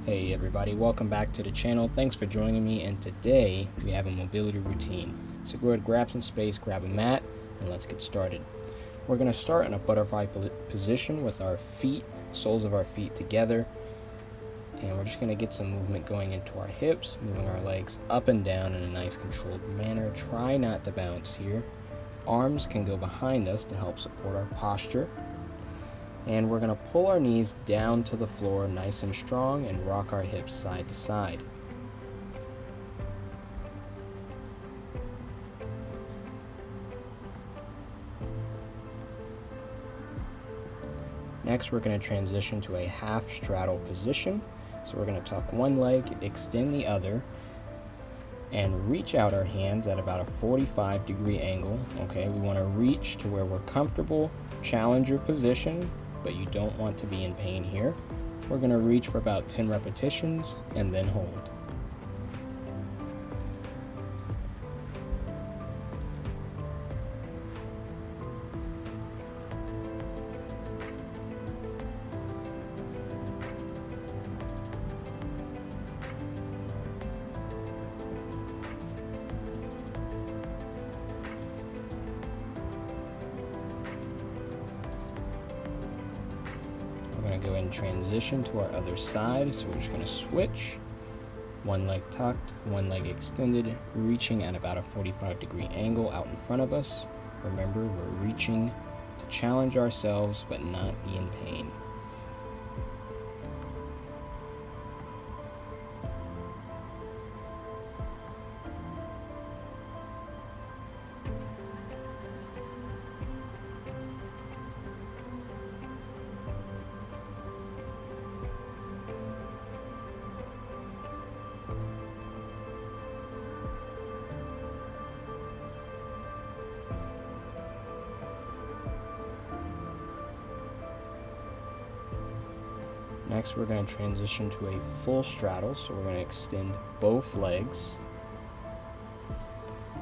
Hey everybody, welcome back to the channel. Thanks for joining me, and today we have a mobility routine. So go ahead, grab some space, grab a mat, and let's get started. We're going to start in a butterfly position with our feet, soles of our feet together, and we're just going to get some movement going into our hips, moving our legs up and down in a nice controlled manner. Try not to bounce here. Arms can go behind us to help support our posture. And we're going to pull our knees down to the floor nice and strong and rock our hips side to side. Next, we're going to transition to a half straddle position. So we're going to tuck one leg, extend the other, and reach out our hands at about a 45-degree angle. Okay, we want to reach to where we're comfortable, challenge your position, but you don't want to be in pain here. We're going to reach for about 10 repetitions and then hold. We're going to go ahead and transition to our other side. So we're just going to switch. One leg tucked, one leg extended, reaching at about a 45-degree angle out in front of us. Remember, we're reaching to challenge ourselves but not be in pain. Next, we're going to transition to a full straddle, so we're going to extend both legs.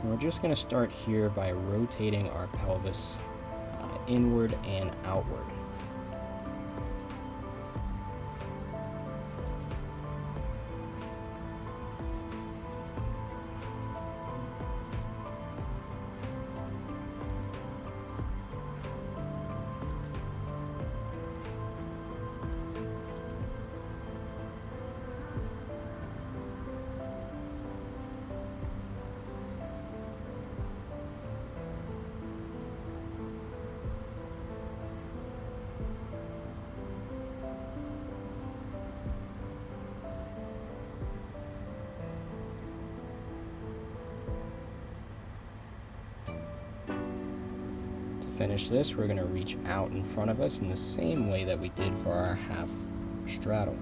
And we're just going to start here by rotating our pelvis inward and outward. Finish this, we're going to reach out in front of us in the same way that we did for our half straddle.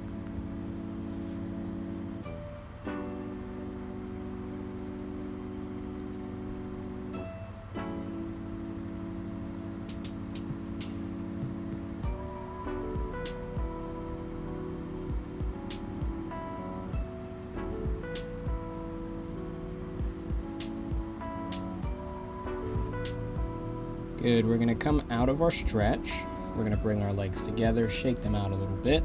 Good, we're going to come out of our stretch. We're going to bring our legs together, shake them out a little bit.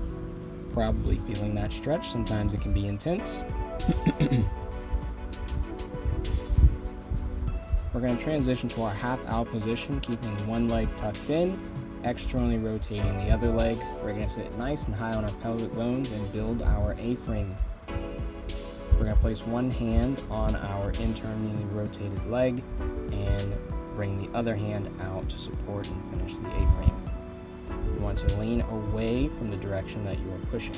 Probably feeling that stretch. Sometimes it can be intense. We're going to transition to our half owl position, keeping one leg tucked in, externally rotating the other leg. We're going to sit nice and high on our pelvic bones and build our A-frame. We're going to place one hand on our internally rotated leg and bring the other hand out to support and finish the A-frame. You want to lean away from the direction that you are pushing.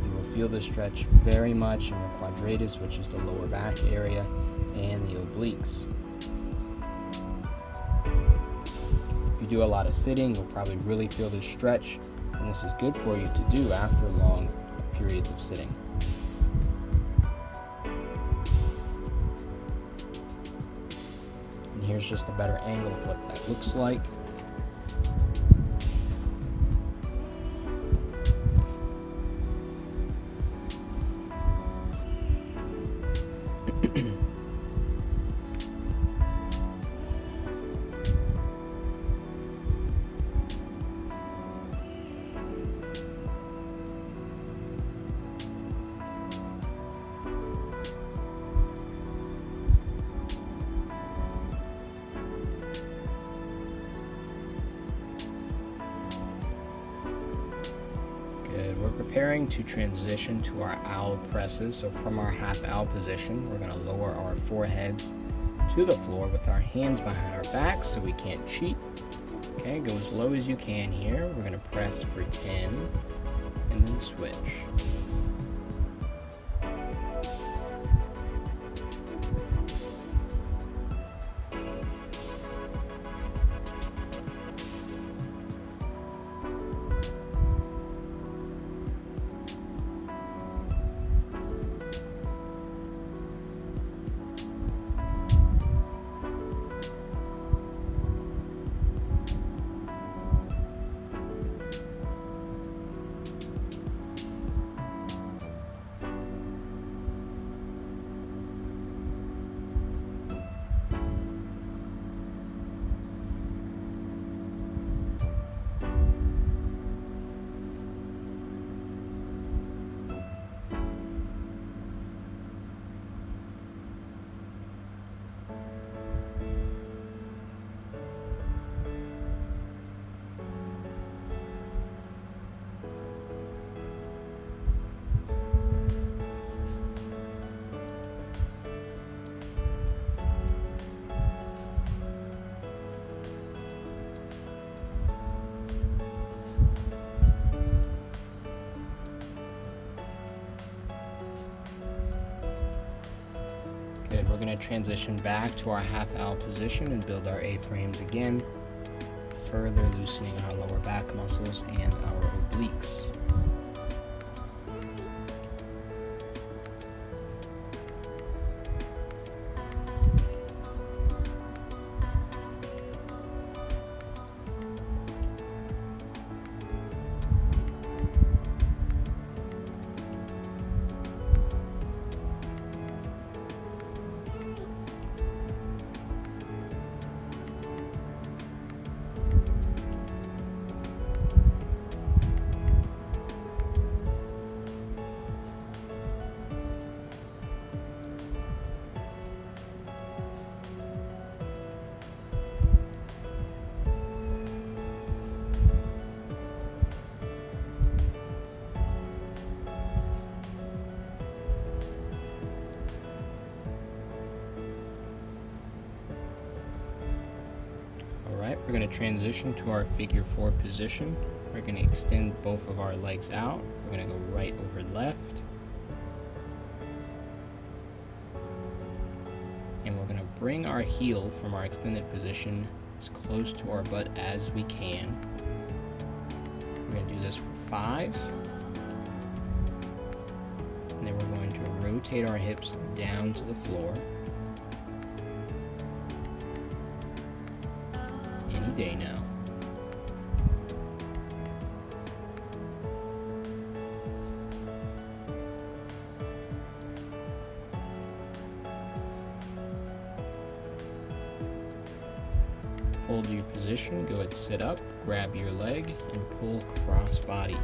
You will feel the stretch very much in your quadratus, which is the lower back area, and the obliques. If you do a lot of sitting, you'll probably really feel this stretch, and this is good for you to do after long periods of sitting. Here's just a better angle of what that looks like. we're preparing to transition to our owl presses. So from our half owl position, we're going to lower our foreheads to the floor with our hands behind our back so we can't cheat. Okay, go as low as you can here. We're going to press for 10 and then switch. Good, we're going to transition back to our half owl position and build our A-frames again, further loosening our lower back muscles and our obliques. Alright, we're going to transition to our figure 4 position. We're going to extend both of our legs out. We're going to go right over left. And we're going to bring our heel from our extended position as close to our butt as we can. We're going to do this for 5. And then we're going to rotate our hips down to the floor. Any day now. Hold your position, go ahead, sit up, grab your leg, and pull cross body.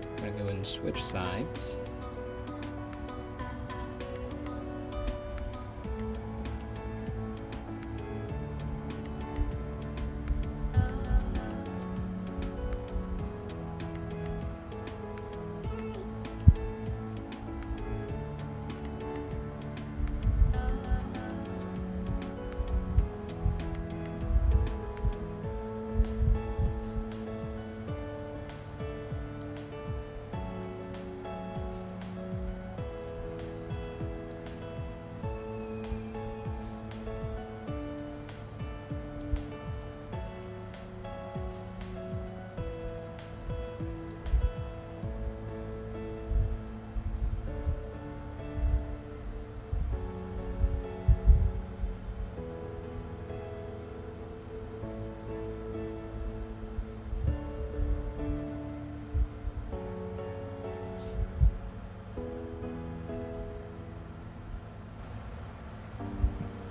I'm going to go ahead and switch sides.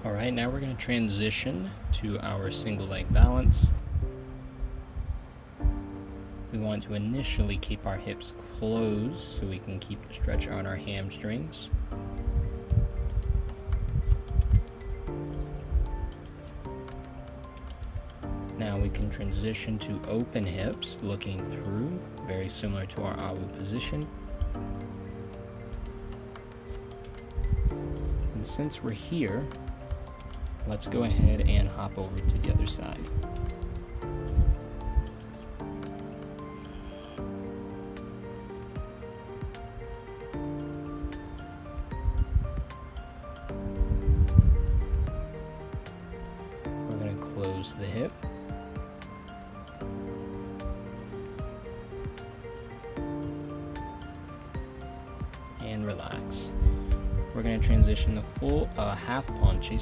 Alright, now we're going to transition to our single leg balance. We want to initially keep our hips closed so we can keep the stretch on our hamstrings. Now we can transition to open hips, looking through, very similar to our awu position. And since we're here, let's go ahead and hop over to the other side. We're going to close the hip. And relax. We're going to transition the full half ponchi,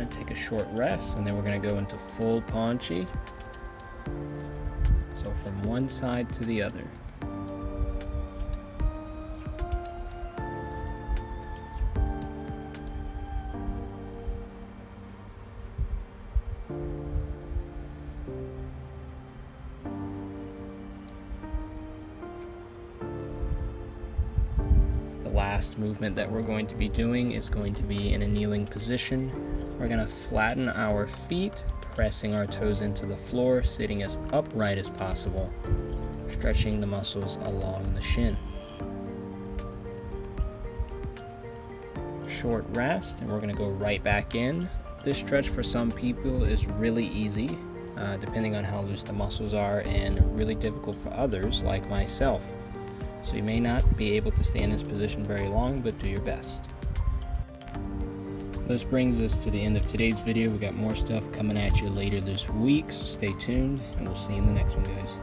take a short rest, and then we're going to go into full ponchi. So from one side to the other. The last movement that we're going to be doing is going to be in a kneeling position. We're going to flatten our feet, pressing our toes into the floor, sitting as upright as possible, stretching the muscles along the shin. Short rest, and we're going to go right back in. This stretch for some people is really easy, depending on how loose the muscles are, and really difficult for others, like myself. So you may not be able to stay in this position very long, but do your best. This brings us to the end of today's video. We got more stuff coming at you later this week, so stay tuned, and we'll see you in the next one, guys.